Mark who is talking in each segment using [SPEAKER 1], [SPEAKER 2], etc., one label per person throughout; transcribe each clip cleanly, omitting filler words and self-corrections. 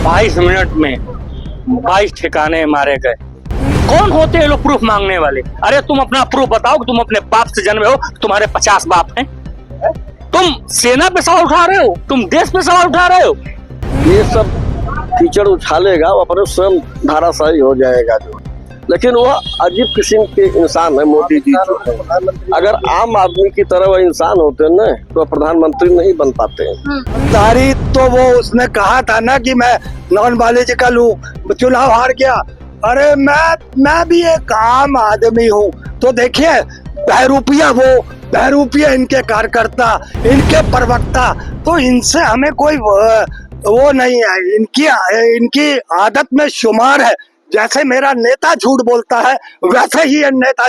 [SPEAKER 1] 22 minute में 22 ठिकाने मारे गए। कौन होते हैं लोग प्रूफ मांगने वाले? अरे तुम अपना प्रूफ बताओ कि तुम अपने बाप से जन्मे हो, तुम्हारे 50 बाप हैं। तुम सेना पे सवाल उठा रहे हो, तुम देश पे सवाल उठा रहे हो।
[SPEAKER 2] ये सब कीचड़ उछालेगा वो अपने स्वयं धाराशायी हो जाएगा जो। लेकिन वह अजीब किस्म के इंसान है मोदी जी जो है। अगर आम आदमी की तरह वह इंसान होते ना तो प्रधानमंत्री नहीं बन पाते हैं।
[SPEAKER 3] तारीख तो वो उसने कहा था ना कि मैं नॉन पॉलिटिकल हूँ, चुनाव हार गया। अरे मैं भी एक आम आदमी हूँ। तो देखिए बहरूपिया इनके कार्यकर्ता, इनके प्रवक्ता, तो इनसे हमें कोई वो नहीं है। इनकी आदत में शुमार है। जैसे मेरा नेता झूठ बोलता है वैसे ही ये नेता।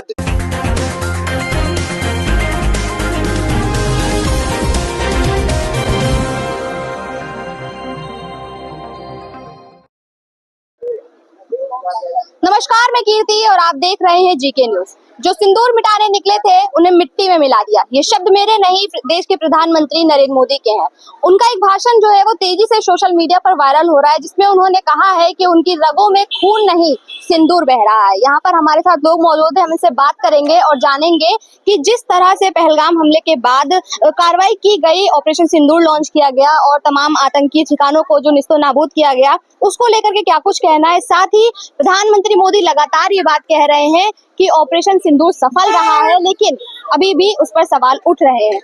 [SPEAKER 4] नमस्कार, मैं कीर्ति और आप देख रहे हैं जीके न्यूज। जो सिंदूर मिटाने निकले थे उन्हें मिट्टी में मिला दिया। ये शब्द मेरे नहीं, देश के प्रधानमंत्री नरेंद्र मोदी के हैं। उनका एक भाषण जो है वो तेजी से सोशल मीडिया पर वायरल हो रहा है, जिसमें उन्होंने कहा है कि उनकी रगों में खून नहीं सिंदूर बह रहा है। यहाँ पर हमारे साथ लोग मौजूद हैं, हम इनसे बात करेंगे और जानेंगे कि जिस तरह से पहलगाम हमले के बाद कार्रवाई की गई, ऑपरेशन सिंदूर लॉन्च किया गया और तमाम आतंकी ठिकानों को जो निस्तो नाबूद किया गया, उसको लेकर के क्या कुछ कहना है। साथ ही प्रधानमंत्री मोदी लगातार ये बात कह रहे हैं कि ऑपरेशन सिंदूर सफल रहा है, लेकिन अभी भी उस पर सवाल उठ रहे हैं।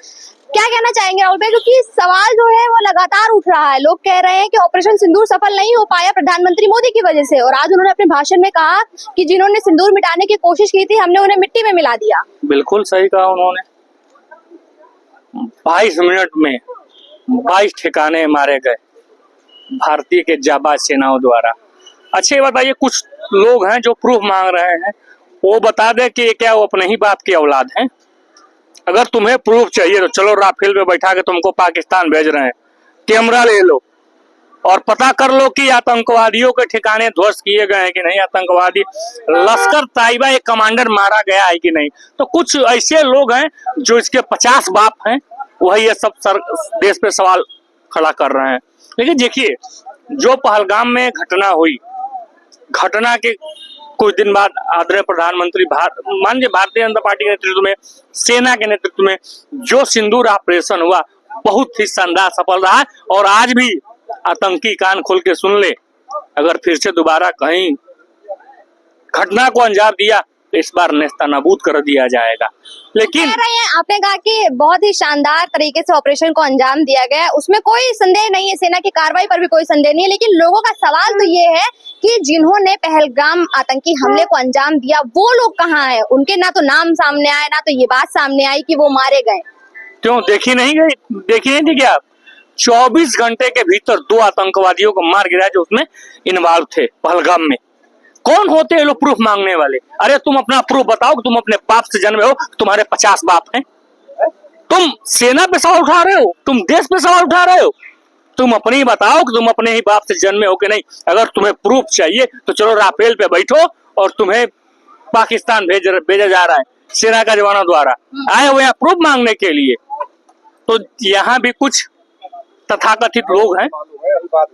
[SPEAKER 4] क्या कहना चाहेंगे राहुल भाई, क्योंकि सवाल जो है वो लगातार उठ रहा है। लोग कह रहे हैं कि ऑपरेशन सिंदूर सफल नहीं हो पाया प्रधानमंत्री मोदी की वजह से, और आज उन्होंने अपने भाषण में कहा कि जिन्होंने सिंदूर मिटाने की कोशिश की थी हमने उन्हें मिट्टी में मिला दिया।
[SPEAKER 1] बिल्कुल सही कहा उन्होंने। 22 मिनट में 22 ठिकाने मारे गए भारतीय के जाबाज सेनाओं द्वारा। अच्छा ये बताइए, कुछ लोग हैं जो प्रूफ मांग रहे हैं, वो बता दे कि क्या वो अपने ही बाप की औलाद हैं? अगर तुम्हें प्रूफ चाहिए तो चलो राफेल पे बैठा के तुमको पाकिस्तान भेज रहे हैं, कैमरा ले लो और पता कर लो कि आतंकवादियों के ठिकाने ध्वस्त किए गए हैं कि नहीं, आतंकवादी लश्कर ताइबा एक कमांडर मारा गया है कि नहीं। तो कुछ ऐसे लोग हैं जो इसके 50 बाप हैं, वही ये सब देश पे सवाल खड़ा कर रहे हैं। लेकिन देखिए, जो पहलगाम में घटना हुई, घटना के कुछ दिन बाद आदरणीय प्रधानमंत्री माननीय भारतीय जनता पार्टी के नेतृत्व में, सेना के नेतृत्व में जो सिंदूर ऑपरेशन हुआ बहुत ही शानदार सफल रहा। और आज भी आतंकी कान खोल के सुन ले, अगर फिर से दोबारा कहीं घटना को अंजाम दिया तो इस बार नेस्तनाबूद कर दिया जाएगा। लेकिन
[SPEAKER 4] आपने कहा कि बहुत ही शानदार तरीके से ऑपरेशन को अंजाम दिया गया, उसमें कोई संदेह नहीं है, सेना की कार्रवाई पर भी कोई संदेह नहीं है। लेकिन लोगों का सवाल तो ये है कि जिन्होंने पहलगाम आतंकी हमले को अंजाम दिया वो लोग कहाँ हैं? उनके ना तो नाम सामने आए, ना तो ये बात सामने आई कि वो मारे गए।
[SPEAKER 1] क्यों देखी नहीं थी क्या आप? 24 घंटे के भीतर 2 आतंकवादियों को मार गिराया जो उसमें इन्वॉल्व थे पहलगाम में। कौन होते हैं लोग प्रूफ मांगने वाले? अरे तुम अपना प्रूफ बताओ कि तुम अपने बाप से जन्मे हो, तुम्हारे 50 बाप हैं। तुम सेना पे सवाल उठा रहे हो, तुम देश पे सवाल उठा रहे हो। तुम अपनी बताओ कि तुम अपने ही बाप से जन्मे हो कि नहीं। अगर तुम्हें प्रूफ चाहिए तो चलो राफेल पे बैठो और तुम्हें पाकिस्तान भेजा जा रहा है सेना का जवानों द्वारा, आए हुए हैं प्रूफ मांगने के लिए। तो यहाँ भी कुछ तथाकथित लोग हैं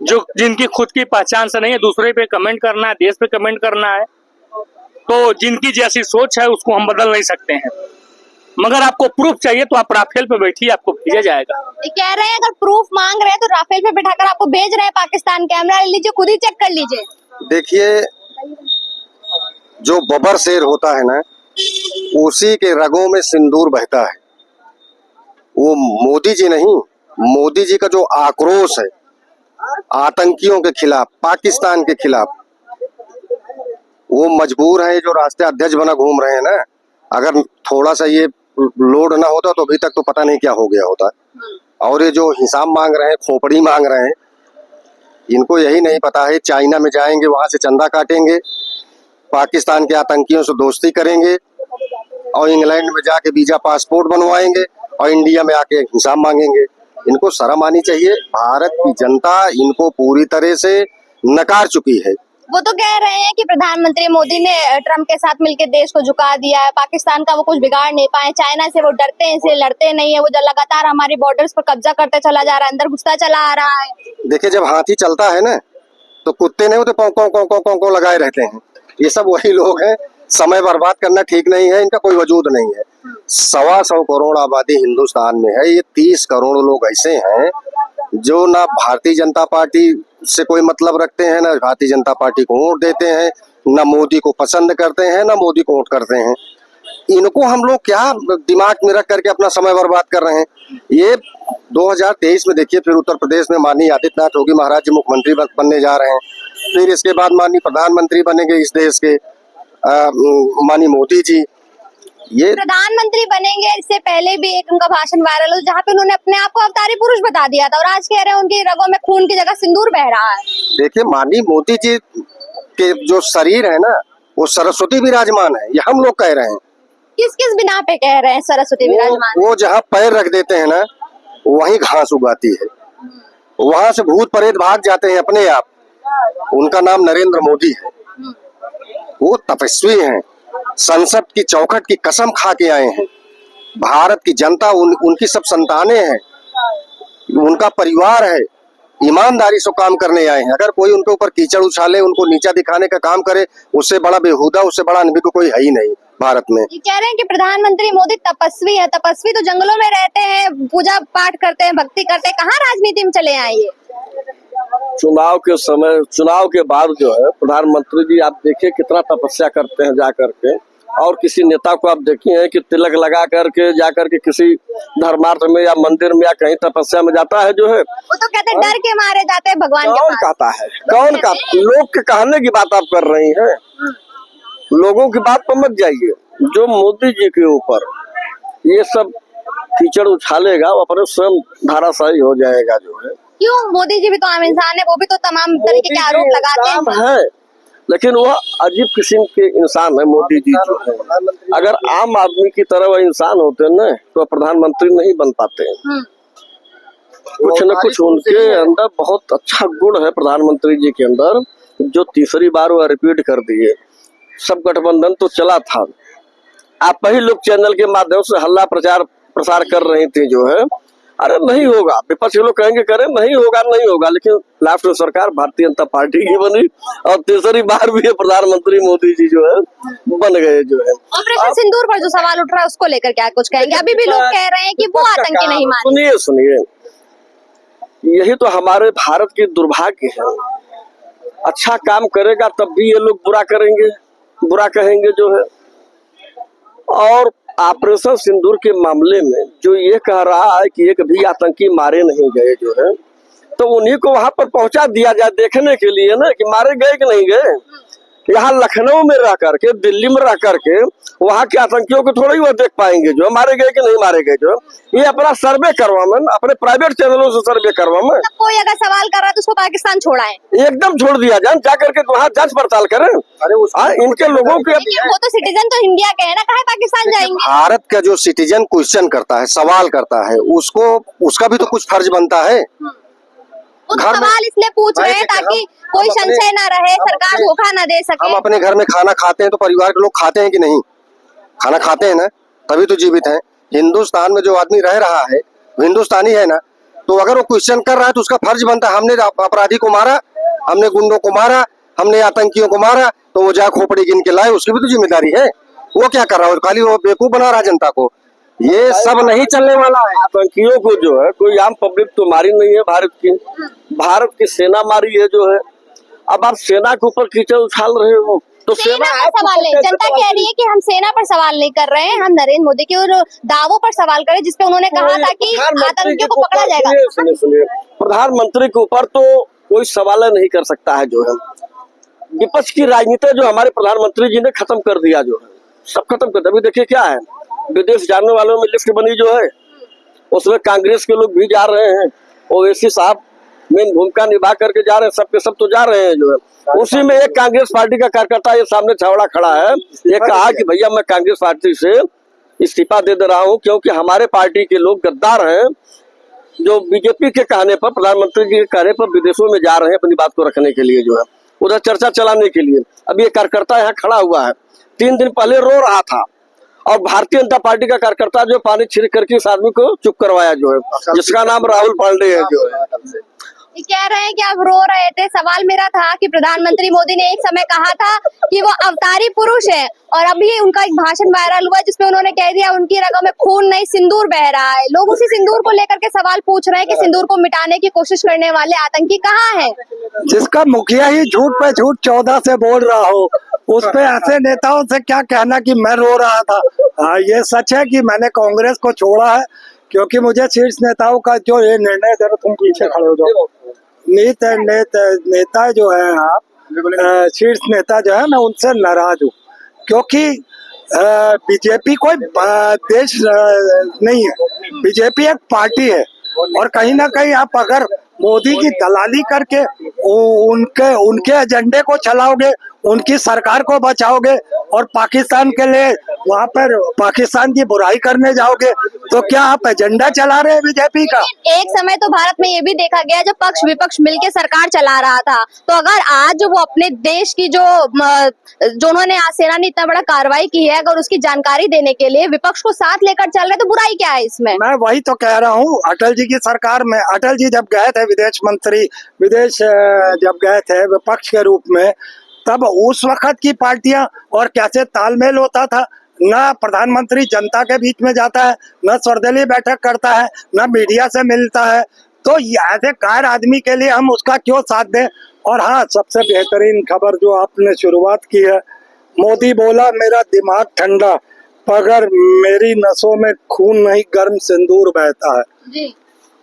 [SPEAKER 1] जो जिनकी खुद की पहचान से नहीं है, दूसरे पे कमेंट करना है, देश पे कमेंट करना है। तो जिनकी जैसी सोच है उसको हम बदल नहीं सकते हैं, मगर आपको प्रूफ चाहिए तो आप राफेल पे बैठिए, आपको भेजा जाएगा।
[SPEAKER 4] कह रहे हैं अगर प्रूफ मांग रहे हैं तो राफेल पे बैठाकर आपको भेज रहे हैं पाकिस्तान, कैमरा ले लीजिए, खुद ही चेक कर लीजिए।
[SPEAKER 2] देखिए, जो बबर शेर होता है ना, उसी के रगों में सिंदूर बहता है। वो मोदी जी नहीं, मोदी जी का जो आक्रोश है आतंकियों के खिलाफ, पाकिस्तान के खिलाफ, वो मजबूर है। जो राष्ट्रीय अध्यक्ष बना घूम रहे हैं ना, अगर थोड़ा सा ये लोड ना होता तो अभी तक तो पता नहीं क्या हो गया होता। और ये जो हिसाब मांग रहे हैं, खोपड़ी मांग रहे हैं, इनको यही नहीं पता है चाइना में जाएंगे, वहां से चंदा काटेंगे, पाकिस्तान के आतंकियों से दोस्ती करेंगे और इंग्लैंड में जाके वीजा पासपोर्ट बनवाएंगे और इंडिया में आके हिसाब मांगेंगे। इनको शर्म आनी चाहिए। भारत की जनता इनको पूरी तरह से नकार चुकी है।
[SPEAKER 4] वो तो कह रहे हैं कि प्रधानमंत्री मोदी ने ट्रम्प के साथ मिलकर देश को झुका दिया है, पाकिस्तान का वो कुछ बिगाड़ नहीं पाए, चाइना से वो डरते हैं इसलिए लड़ते नहीं है, वो लगातार हमारी बॉर्डर्स पर कब्जा करते चला जा रहा है, अंदर घुसता चला आ रहा है।
[SPEAKER 2] देखिए, जब हाथी चलता है ना तो कुत्ते नहीं होते पौ पौ पौ पौ पौ पौ लगाए रहते हैं। ये सब वही लोग हैं। समय बर्बाद करना ठीक नहीं है, इनका कोई वजूद नहीं है। 125 करोड़ आबादी हिंदुस्तान में है, ये 30 करोड़ लोग ऐसे हैं जो ना भारतीय जनता पार्टी से कोई मतलब रखते हैं, ना भारतीय जनता पार्टी को वोट देते हैं, ना मोदी को पसंद करते हैं, ना मोदी को वोट करते हैं। इनको हम लोग क्या दिमाग में रख करके अपना समय बर्बाद कर रहे हैं। ये 2023 में देखिए, फिर उत्तर प्रदेश में माननीय आदित्यनाथ योगी महाराज जी मुख्यमंत्री बनने जा रहे हैं। फिर इसके बाद माननीय प्रधानमंत्री बनेंगे इस देश के माननीय मोदी जी। ये
[SPEAKER 4] प्रधानमंत्री बनेंगे, इससे पहले भी एक उनका भाषण वायरल हुआ जहाँ पे उन्होंने अपने आप को अवतारी पुरुष बता दिया था, और आज कह रहे हैं उनकी रगों में खून की जगह सिंदूर बह रहा है।
[SPEAKER 2] देखिए, माननीय मोदी जी के जो शरीर है ना, वो सरस्वती विराजमान है, ये हम लोग कह रहे हैं।
[SPEAKER 4] किस किस बिना पे कह रहे हैं सरस्वती विराजमान?
[SPEAKER 2] वो जहाँ पैर रख देते हैं ना, वहीं घास उगाती है, वहां से भूत प्रेत भाग जाते हैं अपने आप। उनका नाम नरेंद्र मोदी है। वो तपस्वी हैं, संसद की चौखट की कसम खा के आए हैं। भारत की जनता उनकी सब संतानें हैं, उनका परिवार है, ईमानदारी से काम करने आए हैं। अगर कोई उनके ऊपर कीचड़ उछाले, उनको नीचा दिखाने का काम करे, उससे बड़ा बेहुदा, उससे बड़ा अनभिज्ञ कोई है ही नहीं भारत में।
[SPEAKER 4] ये कह रहे हैं कि प्रधानमंत्री मोदी तपस्वी है। तपस्वी तो जंगलों में रहते हैं, पूजा पाठ करते हैं, भक्ति करते हैं, कहाँ राजनीति में चले आए ये?
[SPEAKER 5] चुनाव के समय, चुनाव के बाद जो है प्रधानमंत्री जी आप देखिए कितना तपस्या करते हैं जा करके। और किसी नेता को आप देखिए हैं कि तिलक लगा करके जा करके किसी धर्मार्थ में या मंदिर में या कहीं तपस्या में जाता है जो है।
[SPEAKER 4] वो तो कहते हैं डर के मारे जाते हैं भगवान के
[SPEAKER 5] कौन
[SPEAKER 4] पास।
[SPEAKER 5] कहता है? कौन का? लोग के कहने की बात आप कर रही हैं, लोगों की बात पर मत जाइए। जो मोदी जी के ऊपर ये सब कीचड़ उछालेगा, वो अपने स्वयं धाराशायी हो जाएगा जो है।
[SPEAKER 4] क्यों? मोदी जी भी तो आम इंसान है, वो भी तो तमाम तरीके के आरोप लगाते हैं।
[SPEAKER 5] लेकिन वह अजीब किस्म के इंसान है मोदी जी जो है। अगर आम आदमी की तरह वह इंसान होते न तो प्रधानमंत्री नहीं बन पाते। कुछ न कुछ उनके अंदर बहुत अच्छा गुण है प्रधानमंत्री जी के अंदर, जो तीसरी बार वह रिपीट कर दिए। सब गठबंधन तो चला था, आप ही लोग चैनल के माध्यम से हल्ला प्रसार कर रही थी जो है। अरे नहीं होगा, विपक्ष लोग कहेंगे करें, नहीं होगा नहीं होगा, लेकिन लास्ट में सरकार भारतीय जनता पार्टी की बनी और तीसरी बार भी प्रधानमंत्री मोदी जी जो है बन गए जो है।
[SPEAKER 4] ऑपरेशन सिंदूर पर जो सवाल उठ रहा है उसको लेकर क्या कुछ कहेंगे? अभी भी लोग कह रहे हैं कि वो आतंकी नहीं माने।
[SPEAKER 5] सुनिए, यही तो हमारे भारत की दुर्भाग्य है। अच्छा काम करेगा तब भी ये लोग बुरा करेंगे, बुरा कहेंगे जो है। और ऑपरेशन सिंदूर के मामले में जो ये कह रहा है कि एक भी आतंकी मारे नहीं गए जो है, तो उन्हीं को वहां पर पहुंचा दिया जाए देखने के लिए ना कि मारे गए कि नहीं गए। यहाँ लखनऊ में रह करके, दिल्ली में रह करके वहाँ के आतंकियों को थोड़ा ही वो देख पाएंगे जो मारे गए कि नहीं मारे गए जो। ये अपना सर्वे करवा में, अपने प्राइवेट चैनलों से सर्वे करवा में।
[SPEAKER 4] कोई अगर सवाल कर रहा है तो उसको पाकिस्तान छोड़ाएं,
[SPEAKER 5] एकदम छोड़ दिया जाए, जा करके वहाँ जांच पड़ताल करें। अरे इनके लोगों के
[SPEAKER 4] वो तो सिटीजन तो इंडिया के है ना, कहाँ पाकिस्तान जाएंगे?
[SPEAKER 2] भारत का जो सिटीजन क्वेश्चन करता है, सवाल करता है, उसका भी तो कुछ फर्ज बनता है।
[SPEAKER 4] वो तो सवाल इसलिए पूछ रहे हैं ताकि कोई संशय ना रहे, सरकार धोखा ना दे सके।
[SPEAKER 2] हम अपने घर में खाना खाते हैं तो परिवार के लोग खाते हैं कि नहीं? खाना खाते हैं ना, तभी तो जीवित हैं। हिंदुस्तान में जो आदमी रह रहा है हिंदुस्तानी है ना, तो अगर वो क्वेश्चन कर रहा है तो उसका फर्ज बनता है। हमने अपराधी को मारा, हमने गुंडों को मारा, हमने आतंकियों को मारा, तो वो जा खोपड़ी गिन के लाए, उसकी भी तो जिम्मेदारी है। वो क्या कर रहा है? खाली वो बेवकूफ बना रहा है जनता को। ये सब नहीं चलने वाला है।
[SPEAKER 5] आतंकियों को जो है कोई आम पब्लिक तो मारी नहीं है भारत की सेना मारी है जो है। अब आप सेना के ऊपर कीचड़ उछाल रहे हो तो
[SPEAKER 4] सेना पर सवाल नहीं, जनता कह रही है कि हम सेना पर सवाल नहीं कर रहे हैं, हम नरेंद्र मोदी के दावों पर सवाल करें जिसपे उन्होंने कहा था कि आतंकियों को पकड़ा जाएगा।
[SPEAKER 5] सुनिए, प्रधानमंत्री के ऊपर तो कोई सवाल नहीं कर सकता है जो है। विपक्ष की राजनीति जो हमारे प्रधानमंत्री जी ने खत्म कर दिया जो है, सब खत्म कर दिया। अभी देखिए क्या है, विदेश जाने वालों में लिस्ट बनी जो है, उसमें कांग्रेस के लोग भी जा रहे हैं। ओवैसी साहब मेन भूमिका निभा करके जा रहे हैं, सबके सब तो जा रहे हैं जो है। उसी में एक कांग्रेस पार्टी का कार्यकर्ता ये सामने छावड़ा खड़ा है, ये कहा कि भैया मैं कांग्रेस पार्टी से इस्तीफा दे रहा हूं क्योंकि हमारे पार्टी के लोग गद्दार हैं, जो बीजेपी के कहने पर, प्रधानमंत्री जी के कहने पर विदेशों में जा रहे हैं अपनी बात को रखने के लिए जो है, उधर चर्चा चलाने के लिए। अब ये कार्यकर्ता यहाँ खड़ा हुआ है, 3 दिन पहले रो रहा था, और भारतीय जनता पार्टी का कार्यकर्ता जो पानी छिड़क करके इस आदमी को चुप करवाया जो है, जिसका नाम राहुल पांडे है जो है।
[SPEAKER 4] ये कह रहे हैं कि आप रो रहे थे। सवाल मेरा था कि प्रधानमंत्री मोदी ने एक समय कहा था कि वो अवतारी पुरुष है, और अभी उनका एक भाषण वायरल हुआ जिसमें उन्होंने कह दिया उनकी रगों में खून नहीं सिंदूर बह रहा है। लोग उसी सिंदूर को लेकर के सवाल पूछ रहे हैं कि सिंदूर को मिटाने की कोशिश करने वाले आतंकी कहाँ हैं?
[SPEAKER 3] जिसका मुखिया ही झूठ पे झूठ 14 से बोल रहा हो, उस पे ऐसे नेताओं से क्या कहना कि मैं रो रहा था। हाँ, ये सच है कि मैंने कांग्रेस को छोड़ा है, क्योंकि मुझे शीर्ष नेताओं का जो ये निर्णय, जरा तुम पीछे खड़े हो जाओ, नेता जो है आप, शीर्ष नेता जो है, मैं उनसे नाराज हूँ, क्योंकि बीजेपी कोई देश नहीं है, बीजेपी एक पार्टी है। और कहीं ना कहीं आप अगर मोदी की दलाली करके उनके एजेंडे को चलाओगे, उनकी सरकार को बचाओगे और पाकिस्तान के लिए वहाँ पर पाकिस्तान की बुराई करने जाओगे, तो क्या आप एजेंडा चला रहे हैं बीजेपी का?
[SPEAKER 4] एक समय तो भारत में ये भी देखा गया जब पक्ष विपक्ष मिलकर सरकार चला रहा था, तो अगर आज वो अपने देश की जो उन्होंने आज सेना ने इतना बड़ा कार्रवाई की है, अगर उसकी जानकारी देने के लिए विपक्ष को साथ लेकर चल रहे, तो बुराई क्या है इसमें?
[SPEAKER 3] मैं वही तो कह रहा हूँ, अटल जी की सरकार में, अटल जी जब गए थे विदेश मंत्री, जब गए थे विपक्ष के रूप में, तब उस वक्त की पार्टियां और कैसे तालमेल होता था। ना प्रधानमंत्री जनता के बीच में जाता है, न सर्वदलीय बैठक करता है, न मीडिया से मिलता है, तो ऐसे कार आदमी के लिए हम उसका क्यों साथ दें? और हाँ, सबसे बेहतरीन खबर जो आपने शुरुआत की है, मोदी बोला मेरा दिमाग ठंडा, मगर मेरी नसों में खून नहीं गर्म सिंदूर बहता है
[SPEAKER 4] जी।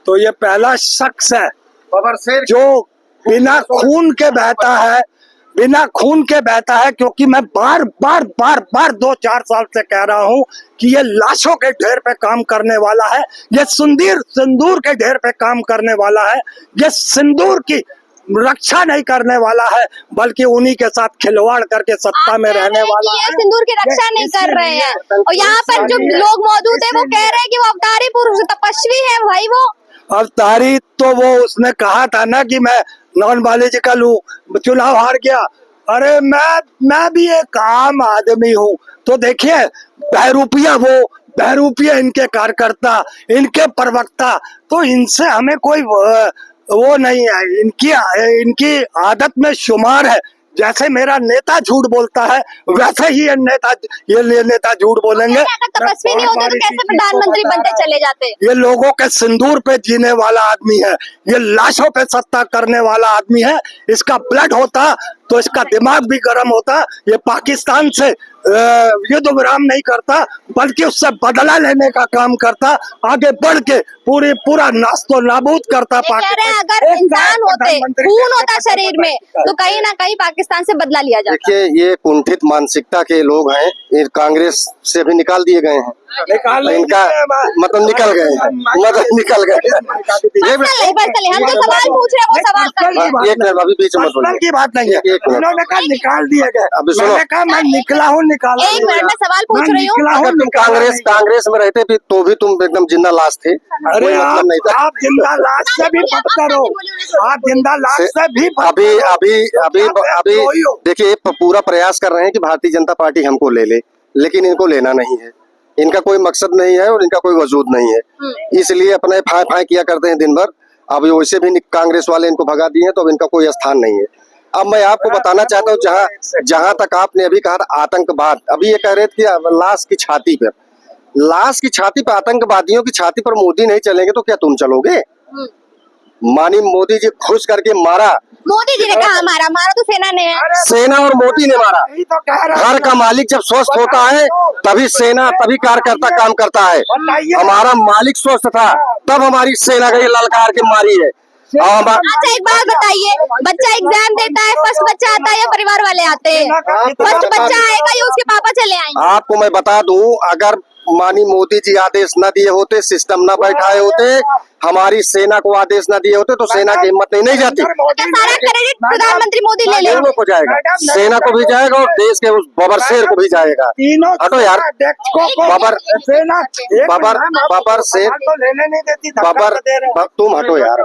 [SPEAKER 3] तो ये पहला शख्स है
[SPEAKER 2] बाबर शेर
[SPEAKER 3] जो बिना खून के बहता है, बिना खून के बहता है, क्योंकि मैं बार बार 2-4 साल से कह रहा हूँ कि ये लाशों के ढेर पे काम करने वाला है, ये सिंदूर के ढेर पे काम करने वाला है, ये सिंदूर की रक्षा नहीं करने वाला है, बल्कि उन्हीं के साथ खिलवाड़ करके सत्ता में रहने वाला है।
[SPEAKER 4] सिंदूर की रक्षा नहीं कर रहे हैं, और यहाँ पर जो लोग मौजूद है वो कह रहे हैं कि वो अवतारी पुरुष तपस्वी है भाई। वो
[SPEAKER 3] अवतारी तो वो उसने कहा था ना कि मैं नॉन बायोलॉजिकल हूँ, चुनाव हार गया। अरे मैं भी एक आम आदमी हूँ। तो देखिए, बहरूपिया इनके कार्यकर्ता, इनके प्रवक्ता, तो इनसे हमें कोई वो नहीं है, इनकी आदत में शुमार है। जैसे मेरा नेता झूठ बोलता है, वैसे ही ये नेता झूठ बोलेंगे।
[SPEAKER 4] अगर तपस्वी नहीं होते तो कैसे प्रधानमंत्री बनते चले जाते?
[SPEAKER 3] ये लोगों के सिंदूर पे जीने वाला आदमी है, ये लाशों पे सत्ता करने वाला आदमी है। इसका ब्लड होता तो इसका दिमाग भी गर्म होता। ये पाकिस्तान से युद्ध विराम नहीं करता, बल्कि उससे बदला लेने का काम करता, आगे बढ़ के पूरा नास्तो नाबूद करता।
[SPEAKER 4] कह रहे हैं अगर इंसान होते, खून होता शरीर में, तो कहीं ना कहीं पाकिस्तान से बदला लिया जाता।
[SPEAKER 2] देखिए, ये कुंठित मानसिकता के लोग हैं, ये कांग्रेस से भी निकाल दिए गए हैं, इनका मतलब निकल गए हैं,
[SPEAKER 4] हम जो सवाल पूछ रहे हैं वो सवाल कर रहे हैं।
[SPEAKER 2] एक मिनट, अभी बीच में मत बोलिए।
[SPEAKER 3] की बात नहीं है, उन्होंने कहा निकाल दिए गए,
[SPEAKER 2] अभी सुनो,
[SPEAKER 3] मैंने कहा मैं निकला हूँ, निकाला
[SPEAKER 4] एक मिनट में सवाल पूछ रही हूँ।
[SPEAKER 2] अगर तुम कांग्रेस में रहते भी तो भी तुम एकदम जिंदा लाश थे।
[SPEAKER 3] अरे
[SPEAKER 2] कोई मतलब नहीं था।
[SPEAKER 3] आप जिंदा लाश से भी बदतर हो, आप जिंदा लाश से भी
[SPEAKER 2] अभी देखिए, पूरा प्रयास कर रहे हैं कि भारतीय जनता पार्टी हमको ले ले, लेकिन इनको लेना नहीं है, इनका कोई मकसद नहीं है और इनका कोई वजूद नहीं है, इसलिए अपने फाय किया करते हैं दिन भर। अब वैसे भी कांग्रेस वाले इनको भगा दिए हैं, तो अब इनका कोई स्थान नहीं है। अब मैं आपको बताना चाहता हूँ, जहां तक आपने अभी कहा आतंकवाद, अभी ये कह रहे थे कि लाश की छाती पर आतंकवादियों की छाती पर मोदी नहीं चलेंगे तो क्या तुम चलोगे? मानी मोदी जी खुश करके मारा,
[SPEAKER 4] मोदी जी ने कहा मारा तो सेना ने है।
[SPEAKER 2] सेना और मोदी ने मारा। घर का मालिक जब स्वस्थ होता है तभी सेना, तभी कार्यकर्ता काम करता है। हमारा मालिक स्वस्थ था तब हमारी सेना गई ललकार के मारी है।
[SPEAKER 4] अच्छा, एक बात बताइए, बच्चा एग्जाम देता है, फर्स्ट बच्चा आता है या परिवार वाले आते हैं? फर्स्ट बच्चा आएगा या उसके पापा चले आएंगे?
[SPEAKER 2] आपको मैं बता दूं, अगर मानी मोदी जी आदेश न दिए होते, सिस्टम न बैठाए होते, हमारी सेना को आदेश न दिए होते, तो सेना की हिम्मत नहीं जाती।
[SPEAKER 4] सारा क्रेडिट प्रधानमंत्री मोदी ले लेंगे।
[SPEAKER 2] दोनों को जाएगा, सेना को भी जाएगा और देश के उस बबर शेर को भी जाएगा। हटो यार, तुम हटो यार।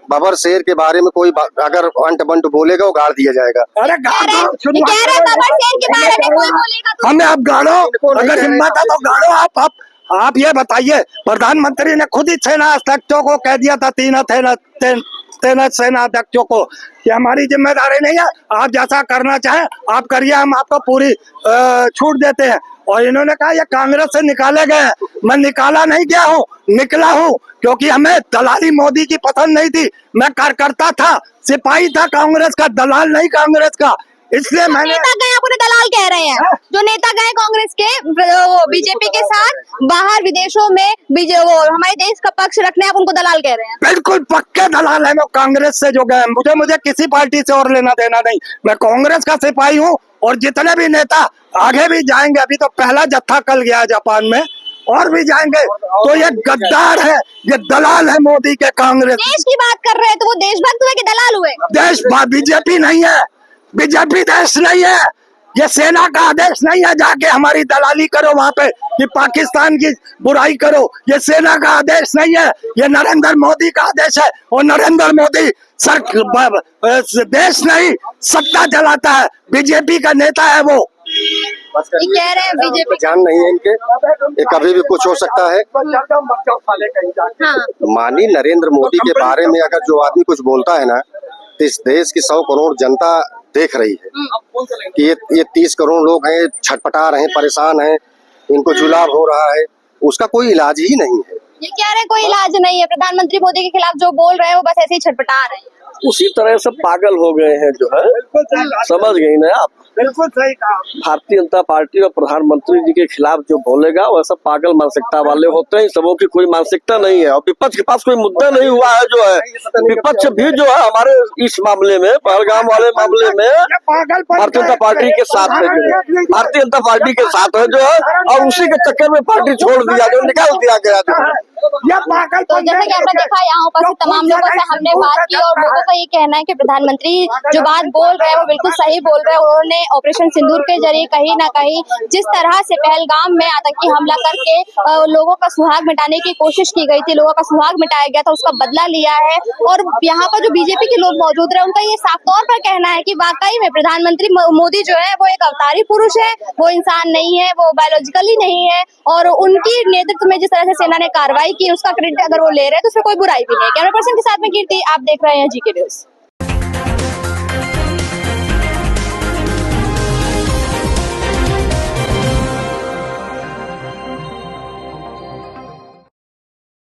[SPEAKER 2] बबर शेर के बारे में कोई अगर अंट बंट बोलेगा वो गाड़ दिया जाएगा।
[SPEAKER 3] अरे
[SPEAKER 4] बबर शेर के बारे में कोई बोलेगा तो
[SPEAKER 3] हमें आप गाड़ो, अगर हिम्मत है तो गाड़ो आप आप ये बताइए, प्रधानमंत्री ने खुद ही सेना अध्यक्षों को कह दिया था, तीन सेना अध्यक्षों को, कि हमारी जिम्मेदारी नहीं है, आप जैसा करना चाहें आप करिए, हम आपको पूरी छूट देते हैं। और इन्होंने कहा ये कांग्रेस से निकाले गए हैं। मैं निकाला नहीं गया हूँ, निकला हूँ, क्योंकि हमें दलाली मोदी की पसंद नहीं थी। मैं कार्यकर्ता था, सिपाही था कांग्रेस का, दलाल नहीं कांग्रेस का। इसलिए मैंने
[SPEAKER 4] नेता गए, आप उन्हें दलाल कह रहे हैं। जो नेता गए कांग्रेस के वो बीजेपी के साथ बाहर विदेशों में वो हमारे देश का पक्ष रखने, आप उनको दलाल कह रहे हैं।
[SPEAKER 3] बिल्कुल पक्के दलाल है वो कांग्रेस से जो गए। मुझे किसी पार्टी से और लेना देना नहीं। मैं कांग्रेस का सिपाही हूँ और जितने भी नेता आगे भी जाएंगे, अभी तो पहला जत्था कल गया जापान में, और भी जाएंगे, तो ये गद्दार है, ये दलाल है मोदी के कांग्रेस।
[SPEAKER 4] देश की बात कर रहे हैं तो वो देशभक्त हुए कि दलाल हुए?
[SPEAKER 3] देश बीजेपी नहीं है, बीजेपी देश नहीं है, ये सेना का आदेश नहीं है जाके हमारी दलाली करो वहां पे कि पाकिस्तान की बुराई करो। ये सेना का आदेश नहीं है, ये नरेंद्र मोदी का आदेश है। और नरेंद्र मोदी देश नहीं सत्ता चलाता है, बीजेपी का नेता है वो।
[SPEAKER 4] ये कह रहे हैं बीजेपी
[SPEAKER 2] जान नहीं है इनके, ये कभी भी कुछ हो सकता है।
[SPEAKER 4] हाँ।
[SPEAKER 2] माननीय नरेंद्र मोदी के बारे में अगर जो आदमी कुछ बोलता है ना, तो इस देश की 100 करोड़ जनता देख रही है कि ये 30 करोड़ लोग हैं, छटपटा रहे हैं, परेशान हैं, इनको जुलाब हो रहा है, उसका कोई इलाज ही नहीं है।
[SPEAKER 4] ये कह रहे हैं कोई इलाज नहीं है, प्रधानमंत्री मोदी के खिलाफ जो बोल रहे हैं वो बस ऐसे ही छटपटा रहे हैं।
[SPEAKER 5] उसी तरह से पागल हो गए हैं जो है, समझ गई ना आप।
[SPEAKER 3] बिल्कुल सही कहा।
[SPEAKER 5] भारतीय जनता पार्टी और प्रधानमंत्री जी के खिलाफ जो बोलेगा वैसा पागल मानसिकता वाले होते हैं। सबों की कोई मानसिकता नहीं है और विपक्ष के पास कोई मुद्दा नहीं हुआ है जो है। विपक्ष भी जो है हमारे इस मामले में, पहलगाम वाले मामले में भारतीय जनता पार्टी के साथ है, जो है भारतीय जनता पार्टी के साथ है जो है, और उसी के चक्कर में पार्टी छोड़ दिया, जो निकाल दिया गया जो है।
[SPEAKER 4] तो जैसे कि आपने देखा, यहाँ उपस्थित तमाम लोगों से हमने बात की और लोगों का ये कहना है कि प्रधानमंत्री जो बात बोल रहे हैं वो बिल्कुल सही बोल रहे हैं। उन्होंने ऑपरेशन सिंदूर के जरिए कहीं ना कहीं जिस तरह से पहलगाम में आतंकी हमला करके लोगों का सुहाग मिटाने की कोशिश की गई थी, लोगों का सुहाग मिटाया गया था, उसका बदला लिया है। और यहाँ पर जो बीजेपी के लोग मौजूद रहे, उनका ये साफ तौर पर कहना है कि वाकई में प्रधानमंत्री मोदी जो है वो एक अवतारी पुरुष है, वो इंसान नहीं है, वो बायोलॉजिकली नहीं है। और उनकी नेतृत्व में जिस तरह से सेना ने कार्रवाई की, उसका क्रेडिट अगर वो ले रहे हैं तो उसमें कोई बुराई भी नहीं है। कैमरा पर्सन के साथ में कीर्ति, आप देख रहे हैं जीके न्यूज़।